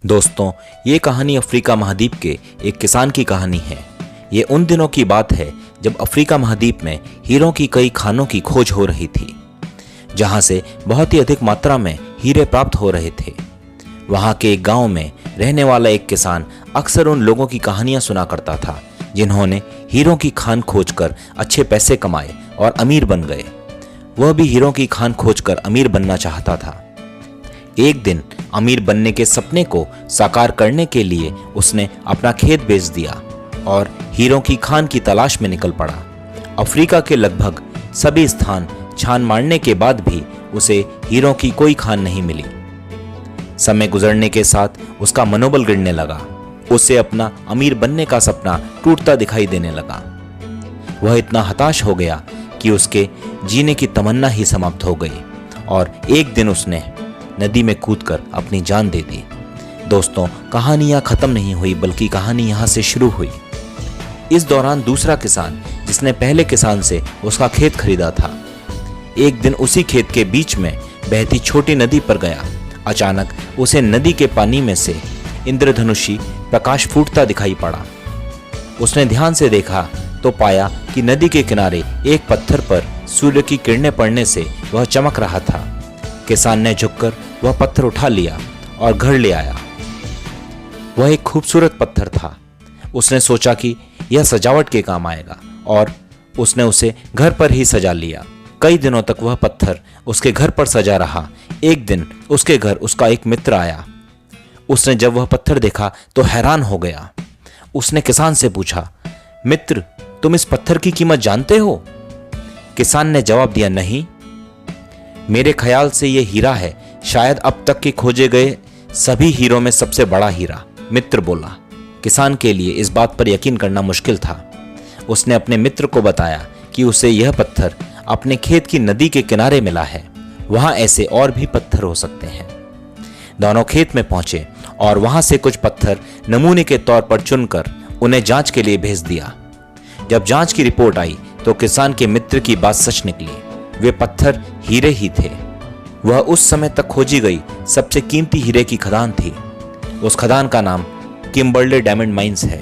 दोस्तों, ये कहानी अफ्रीका महाद्वीप के एक किसान की कहानी है। ये उन दिनों की बात है जब अफ्रीका महाद्वीप में हीरों की कई खानों की खोज हो रही थी, जहां से बहुत ही अधिक मात्रा में हीरे प्राप्त हो रहे थे। वहां के एक गांव में रहने वाला एक किसान अक्सर उन लोगों की कहानियां सुना करता था जिन्होंने हीरों की खान खोजकर अच्छे पैसे कमाए और अमीर बन गए। वह भी हीरों की खान खोजकर अमीर बनना चाहता था। एक दिन अमीर बनने के सपने को साकार करने के लिए उसने अपना खेत बेच दिया और हीरों की खान की तलाश में निकल पड़ा। अफ्रीका के लगभग सभी स्थान छान मारने के बाद भी उसे हीरों की कोई खान नहीं मिली। समय गुजरने के साथ उसका मनोबल गिरने लगा। उसे अपना अमीर बनने का सपना टूटता दिखाई देने लगा। वह इतना हताश हो गया कि उसके जीने की तमन्ना ही समाप्त हो गई और एक दिन उसने नदी में कूदकर अपनी जान दे दी। दोस्तों, कहानी यहाँ खत्म नहीं हुई बल्कि कहानी यहाँ से शुरू हुई। इस दौरान दूसरा किसान जिसने पहले किसान से उसका खेत खरीदा था, एक दिन उसी खेत के बीच में बहती छोटी नदी पर गया। अचानक उसे नदी के पानी में से इंद्रधनुषी प्रकाश फूटता दिखाई पड़ा। उसने ध्यान से देखा तो पाया कि नदी के किनारे एक पत्थर पर सूर्य की किरणें पड़ने से वह चमक रहा था। किसान ने झुककर वह पत्थर उठा लिया और घर ले आया। वह एक खूबसूरत पत्थर था। उसने सोचा कि यह सजावट के काम आएगा और उसने उसे घर पर ही सजा लिया। कई दिनों तक वह पत्थर उसके घर पर सजा रहा। एक दिन उसके घर उसका एक मित्र आया। उसने जब वह पत्थर देखा तो हैरान हो गया। उसने किसान से पूछा, मित्र, तुम इस पत्थर की कीमत जानते हो? किसान ने जवाब दिया, नहीं, मेरे ख्याल से यह हीरा है, शायद अब तक के खोजे गए सभी हीरों में सबसे बड़ा हीरा। मित्र बोला। किसान के लिए इस बात पर यकीन करना मुश्किल था। उसने अपने मित्र को बताया कि उसे यह पत्थर अपने खेत की नदी के किनारे मिला है। वहां ऐसे और भी पत्थर हो सकते हैं। दोनों खेत में पहुंचे और वहां से कुछ पत्थर नमूने के तौर पर चुनकर उन्हें जांच के लिए भेज दिया। जब जांच की रिपोर्ट आई तो किसान के मित्र की बात सच निकली। वे पत्थर हीरे ही थे। वह उस समय तक खोजी गई सबसे कीमती हीरे की खदान थी। उस खदान का नाम किम्बरले डायमंड माइंस है।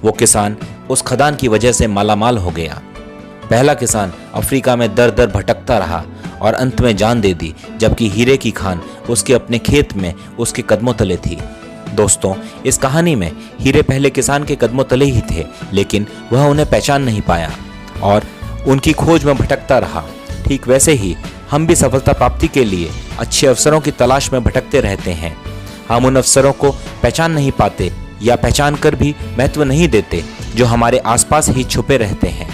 वो किसान उस खदान की वजह से मालामाल हो गया। पहला किसान अफ्रीका में दर दर भटकता रहा और अंत में जान दे दी, जबकि हीरे की खान उसके अपने खेत में उसके कदमों तले थी। दोस्तों, इस कहानी में हीरे पहले किसान के कदमों तले ही थे, लेकिन वह उन्हें पहचान नहीं पाया और उनकी खोज में भटकता रहा। ठीक वैसे ही हम भी सफलता प्राप्ति के लिए अच्छे अवसरों की तलाश में भटकते रहते हैं। हम उन अवसरों को पहचान नहीं पाते या पहचान कर भी महत्व नहीं देते जो हमारे आसपास ही छुपे रहते हैं।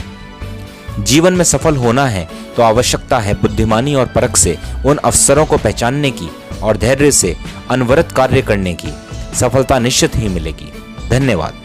जीवन में सफल होना है तो आवश्यकता है बुद्धिमानी और परख से उन अवसरों को पहचानने की और धैर्य से अनवरत कार्य करने की। सफलता निश्चित ही मिलेगी। धन्यवाद।